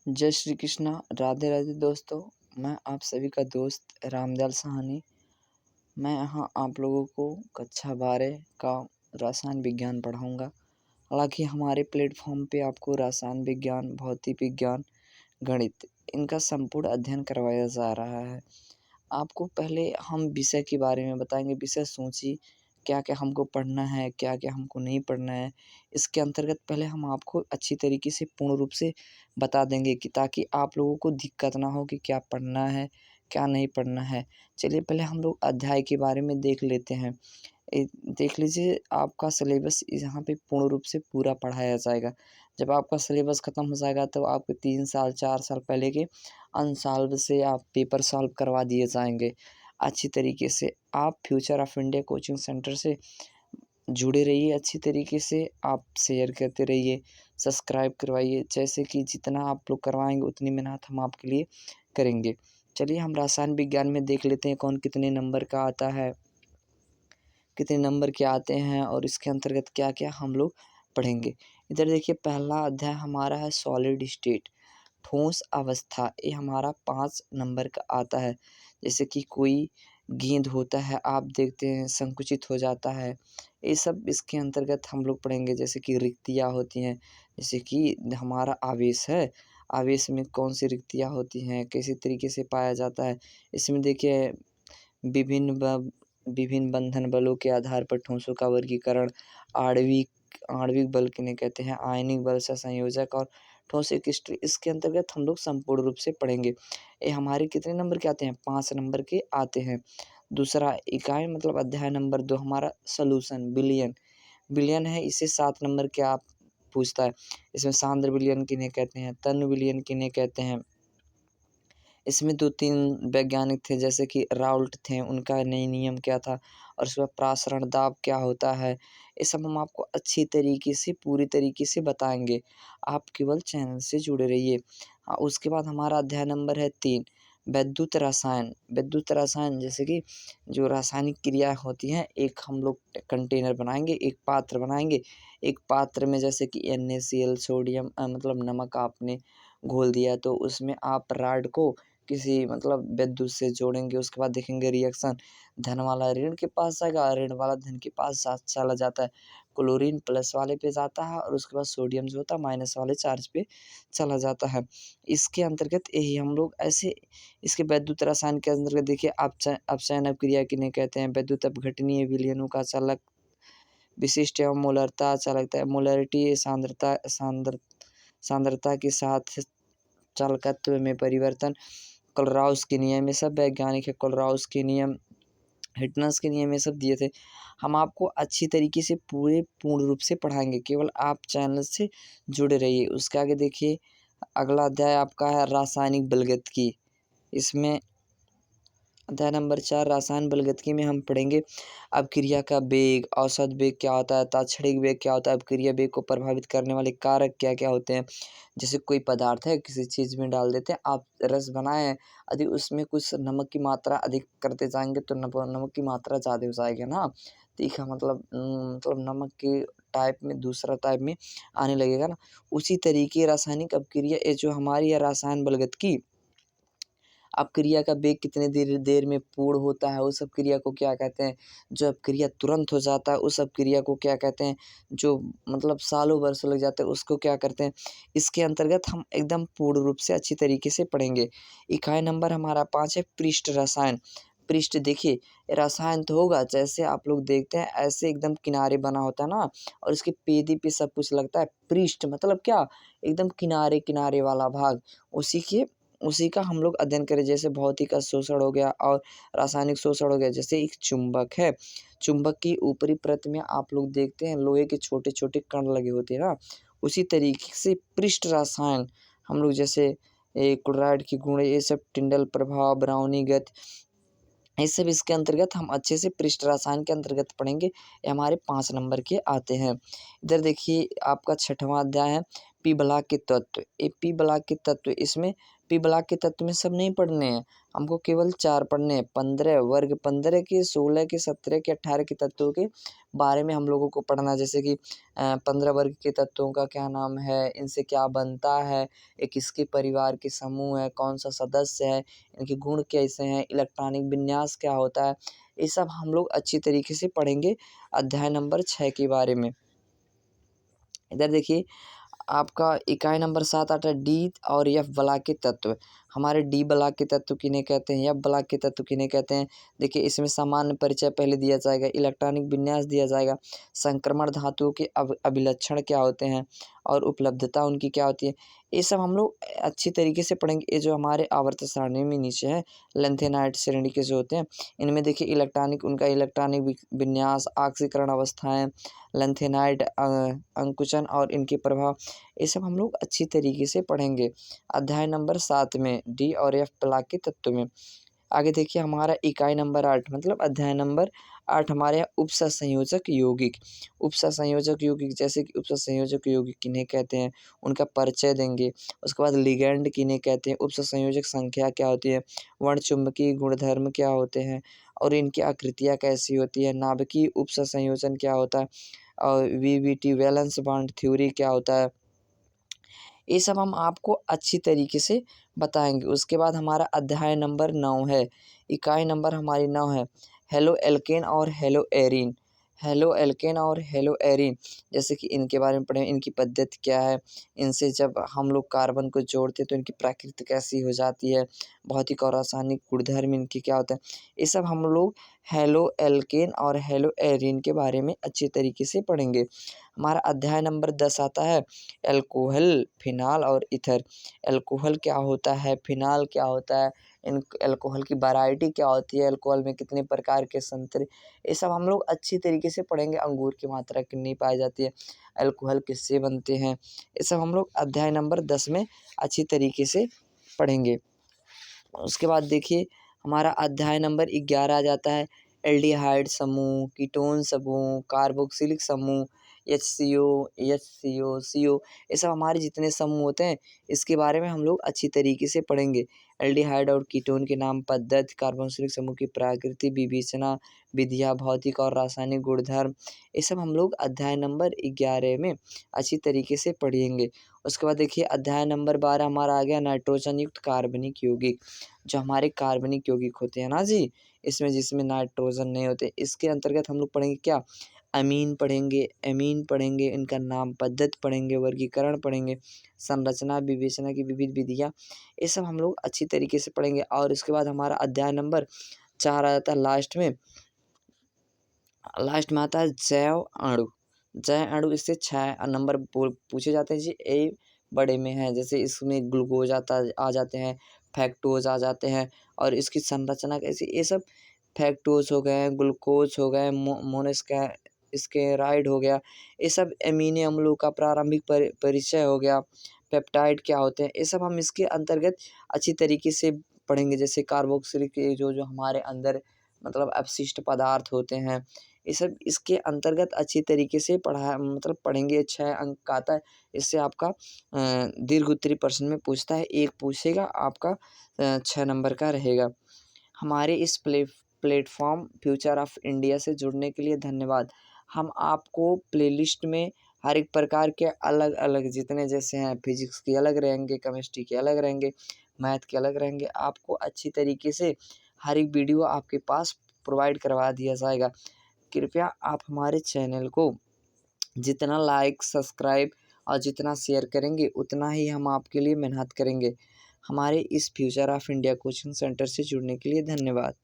जय श्री कृष्णा, राधे राधे दोस्तों। मैं आप सभी का दोस्त रामदयाल साहनी। मैं यहाँ आप लोगों को कक्षा 12 का रसायन विज्ञान पढ़ाऊँगा। हालांकि हमारे प्लेटफॉर्म पे आपको रसायन विज्ञान, भौतिक विज्ञान, गणित इनका संपूर्ण अध्ययन करवाया जा रहा है। आपको पहले हम विषय के बारे में बताएंगे। विषय सोचिए, क्या क्या हमको पढ़ना है, क्या क्या हमको नहीं पढ़ना है। इसके अंतर्गत पहले हम आपको अच्छी तरीके से पूर्ण रूप से बता देंगे कि ताकि आप लोगों को दिक्कत ना हो कि क्या पढ़ना है, क्या नहीं पढ़ना है। चलिए पहले हम लोग अध्याय के बारे में देख लेते हैं। देख लीजिए, आपका सिलेबस यहाँ पे पूर्ण रूप से पूरा पढ़ाया जाएगा। जब आपका सिलेबस ख़त्म हो जाएगा तो आपके 3 साल 4 साल पहले के अनसॉल्व से आप पेपर सॉल्व करवा दिए जाएंगे अच्छी तरीके से। आप future of India coaching centre से जुड़े रहिए। अच्छी तरीके से आप शेयर करते रहिए, सब्सक्राइब करवाइए। जैसे कि जितना आप लोग करवाएंगे उतनी मेहनत हम आपके लिए करेंगे। चलिए हम रसायन विज्ञान में देख लेते हैं कौन कितने नंबर का आता है, कितने नंबर के आते हैं और इसके अंतर्गत क्या क्या हम लोग पढ़ेंगे। इधर देखिए, पहला अध्याय हमारा है सॉलिड स्टेट, ठोस अवस्था। ये हमारा 5 नंबर का आता है। जैसे कि कोई गेंद होता है, आप देखते हैं संकुचित हो जाता है, ये सब इसके अंतर्गत हम लोग पढ़ेंगे। जैसे कि रिक्तियाँ होती हैं, जैसे कि हमारा आवेश है, आवेश में कौन सी रिक्तियाँ होती हैं, कैसे तरीके से पाया जाता है। इसमें देखिए विभिन्न बंधन बलों के आधार पर ठोसों का वर्गीकरण, आणविक बल किन्हें कहते हैं, आयनिक बल, सहसंयोजक और ठोस एकस्ट्री, इसके अंतर्गत हम लोग संपूर्ण रूप से पढ़ेंगे। ये हमारे कितने नंबर के आते हैं? 5 नंबर के आते हैं। दूसरा इकाई मतलब अध्याय नंबर 2 हमारा सॉल्यूशन, विलयन। विलयन है, इसे 7 नंबर के आप पूछता है। इसमें सांद्र विलयन किन्हें कहते हैं, तन्य विलयन किन्हें कहते हैं। इसमें 2-3 वैज्ञानिक थे, जैसे कि राउल्ट थे, उनका नई नियम क्या था और उसमें प्रासरण दाब क्या होता है। ये सब हम आपको अच्छी तरीके से, पूरी तरीके से बताएंगे। आप केवल चैनल से जुड़े रहिए। उसके बाद हमारा अध्याय नंबर है 3, वैद्युत रसायन। वैद्युत रसायन जैसे कि जो रासायनिक क्रिया होती हैं, एक हम लोग कंटेनर बनाएंगे, एक पात्र बनाएंगे। एक पात्र में जैसे कि NaCl, सोडियम मतलब नमक आपने घोल दिया, तो उसमें आप राड को किसी मतलब विद्युत से जोड़ेंगे। उसके बाद देखेंगे रिएक्शन, धन वाला ऋण के पास जाएगा, ऋण वाला धन के पास चला जाता है। क्लोरीन प्लस वाले पे जाता है और उसके बाद सोडियम जो होता है माइनस वाले चार्ज पे चला जाता है। इसके अंतर्गत यही हम लोग ऐसे इसके वैद्युत रसायन के अंतर्गत देखिए, अपचयन अपक्रिया किन्हें कहते हैं, वैद्युत अपघटनीय विलयनों का चालक, विशिष्ट एवं मोलरता चालकता, मोलरिटी सांद्रता के साथ चालकत्व में परिवर्तन, कोलराउस के नियम, ये सब वैज्ञानिक है। कोलराउस के नियम, हिटनस के नियम, ये सब दिए थे। हम आपको अच्छी तरीके से पूर्ण रूप से पढ़ाएंगे, केवल आप चैनल से जुड़े रहिए। उसके आगे देखिए, अगला अध्याय आपका है रासायनिक बलगतिकी। इसमें अध्याय नंबर 4 रसायन बलगतिकी में हम पढ़ेंगे अपक्रिया का वेग, औसत वेग क्या होता है, ताक्षणिक वेग क्या होता है, अपक्रिया वेग को प्रभावित करने वाले कारक क्या क्या होते हैं। जैसे कोई पदार्थ है, किसी चीज़ में डाल देते हैं, आप रस बनाए हैं, यदि उसमें कुछ नमक की मात्रा अधिक करते जाएंगे तो नमक की मात्रा ज़्यादा हो जाएगी ना, तीखा मतलब नमक के टाइप में दूसरा टाइप में आने लगेगा ना। उसी तरीके रासायनिक अपक्रिया, ये जो हमारी है रसायन बलगतिकी, अपक्रिया का वेग कितने देर में पूर्ण होता है, उस अपक्रिया को क्या कहते हैं। जो अपक्रिया तुरंत हो जाता है उस अपक्रिया को क्या कहते हैं। जो मतलब सालों वर्षों लग जाते हैं उसको क्या करते हैं। इसके अंतर्गत हम एकदम पूर्ण रूप से अच्छी तरीके से पढ़ेंगे। इकाई नंबर हमारा 5 है पृष्ठ रसायन। पृष्ठ देखिए, रसायन तो होगा, जैसे आप लोग देखते हैं ऐसे एकदम किनारे बना होता है ना, और इसके पेदी पे सब कुछ लगता है। पृष्ठ मतलब क्या, एकदम किनारे किनारे वाला भाग, उसी का हम लोग अध्ययन करें। जैसे भौतिक शोषण हो गया और रासायनिक शोषण हो गया। जैसे एक चुंबक है, चुंबक की ऊपरी परत में आप लोग देखते हैं लोहे के छोटे छोटे कण लगे होते हैं ना, उसी तरीके से पृष्ठ रसायन हम लोग जैसे क्लोराइड की गुण, ये सब टिंडल प्रभाव, ब्राउनी गति, ये सब इसके अंतर्गत हम अच्छे से पृष्ठ रसायन के अंतर्गत पढ़ेंगे। ये हमारे 5 नंबर के आते हैं। इधर देखिए, आपका 6वां अध्याय है पी ब्लॉक के तत्व। ये पी ब्लॉक के तत्व, इसमें पी ब्लॉक के तत्व में सब नहीं पढ़ने हैं, हमको केवल 4 पढ़ने हैं। 15 वर्ग 15 के, 16 के, 17 के, 18 के तत्वों के बारे में हम लोगों को पढ़ना है। जैसे कि 15 वर्ग के तत्वों का क्या नाम है, इनसे क्या बनता है, ये किसके परिवार के समूह है, कौन सा सदस्य है, इनके गुण कैसे हैं, इलेक्ट्रॉनिक विन्यास क्या होता है, ये सब हम लोग अच्छी तरीके से पढ़ेंगे अध्याय नंबर 6 के बारे में। इधर देखिए आपका इकाई नंबर 7 आता है डी और एफ ब्लॉक के तत्व। हमारे डी ब्लॉक के तत्व किन्हें कहते हैं, एफ ब्लॉक के तत्व किन्हें कहते हैं। देखिए इसमें सामान्य परिचय पहले दिया जाएगा, इलेक्ट्रॉनिक विन्यास दिया जाएगा, संक्रमण धातुओं के अभिलक्षण क्या होते हैं और उपलब्धता उनकी क्या होती है, ये सब हम लोग अच्छी तरीके से पढ़ेंगे। ये जो हमारे आवर्त सारणी में नीचे है लेंथेनाइट श्रेणी के जो होते हैं, इनमें देखिए इलेक्ट्रॉनिक, उनका इलेक्ट्रॉनिक विन्यास, ऑक्सीकरण अवस्थाएं, लेंथेनाइट अंकुचन और इनके प्रभाव, ये सब हम लोग अच्छी तरीके से पढ़ेंगे अध्याय नंबर 7 में डी और एफ ब्लॉक के तत्व में। आगे देखिए हमारा इकाई नंबर 8 मतलब अध्याय नंबर 8 हमारे यहाँ उपसंयोजक यौगिक। उपसंयोजक यौगिक जैसे कि उपसंयोजक यौगिक किन्हें कहते हैं, उनका परिचय देंगे। उसके बाद लिगैंड किन्हें कहते हैं, उपसंयोजक संख्या क्या होती है, वर्णचुंबकीय गुणधर्म क्या होते हैं और इनकी आकृतियाँ कैसी होती है, नाभिकीय उपसंयोजन क्या होता है और वीवीटी वैलेंस बॉन्ड थ्योरी क्या होता है, ये सब हम आपको अच्छी तरीके से बताएंगे। उसके बाद हमारा अध्याय नंबर 9 है, इकाई नंबर हमारी 9 है हेलो एल्केन और हेलो एरीन। हेलो एल्केन और हेलो एरीन जैसे कि इनके बारे में पढ़ें, इनकी पद्धति क्या है, इनसे जब हम लोग कार्बन को जोड़ते हैं तो इनकी प्रकृति कैसी हो जाती है, भौतिक और रासायनिक गुणधर्म इनके क्या होता है, ये सब हम लोग हेलो एल्केन और हेलो एरीन के बारे में अच्छी तरीके से पढ़ेंगे। हमारा अध्याय नंबर 10 आता है एल्कोहल, फिनाल और ईथर। एल्कोहल क्या होता है, फिनाल क्या होता है, इन एल्कोहल की वैरायटी क्या होती है, एल्कोहल में कितने प्रकार के संतरे, ये सब हम लोग अच्छी तरीके से पढ़ेंगे। अंगूर की मात्रा कितनी पाई जाती है, एल्कोहल किससे बनते हैं, ये सब हम लोग अध्याय नंबर 10 में अच्छी तरीके से पढ़ेंगे। उसके बाद देखिए हमारा अध्याय नंबर 11 आ जाता है एल्डिहाइड समूह, कीटोन समूह, कार्बोक्सिलिक समूह, एच सी ओ, ये सब हमारे जितने समूह होते हैं इसके बारे में हम लोग अच्छी तरीके से पढ़ेंगे। एल्डिहाइड और कीटोन के नाम, पद्धति, कार्बोक्सिलिक समूह की प्रकृति, विवेचना विधियाँ, भौतिक और रासायनिक गुणधर्म, ये सब हम लोग अध्याय नंबर 11 में अच्छी तरीके से पढ़ेंगे। उसके बाद देखिए अध्याय नंबर 12 हमारा आ गया नाइट्रोजन युक्त कार्बनिक यौगिक। जो हमारे कार्बनिक यौगिक होते हैं ना जी, इसमें जिसमें नाइट्रोजन नहीं होते, इसके अंतर्गत हम लोग पढ़ेंगे क्या, अमीन पढ़ेंगे, एमीन पढ़ेंगे, इनका नाम, पद्धति पढ़ेंगे, वर्गीकरण पढ़ेंगे, संरचना विवेचना की विविध विधियाँ, ये सब हम लोग अच्छी तरीके से पढ़ेंगे। और इसके बाद हमारा अध्याय नंबर 4 आ जाता है लास्ट में आता है जैव अणु। जैव अणु इससे 6 नंबर पूछे जाते हैं जी, ए बड़े में है, जैसे इसमें ग्लूकोज आ जाते हैं, फैक्टोज आ जाते हैं और इसकी संरचना कैसी, ये सब फैक्टोज हो गए, ग्लूकोज हो गए, मोनोस्क्लेराइड हो गया, ये सब अमीनो अम्लों का प्रारंभिक परिचय हो गया, पेप्टाइड क्या होते हैं, ये सब हम इसके अंतर्गत अच्छी तरीके से पढ़ेंगे। जैसे कार्बोक्सिलिक के जो जो हमारे अंदर मतलब अपशिष्ट पदार्थ होते हैं, ये सब इसके अंतर्गत अच्छी तरीके से पढ़ेंगे। 6 अंक का आता है, इससे आपका दीर्घ उत्तरीय प्रश्न में पूछता है, एक पूछेगा आपका 6 नंबर का रहेगा। हमारे इस प्लेटफॉर्म फ्यूचर ऑफ इंडिया से जुड़ने के लिए धन्यवाद। हम आपको प्लेलिस्ट में हर एक प्रकार के अलग अलग जितने जैसे हैं, फिजिक्स के अलग रहेंगे, केमिस्ट्री के अलग रहेंगे, मैथ के अलग रहेंगे, आपको अच्छी तरीके से हर एक वीडियो आपके पास प्रोवाइड करवा दिया जाएगा। कृपया आप हमारे चैनल को जितना लाइक, सब्सक्राइब और जितना शेयर करेंगे उतना ही हम आपके लिए मेहनत करेंगे। हमारे इस future of India coaching centre से जुड़ने के लिए धन्यवाद।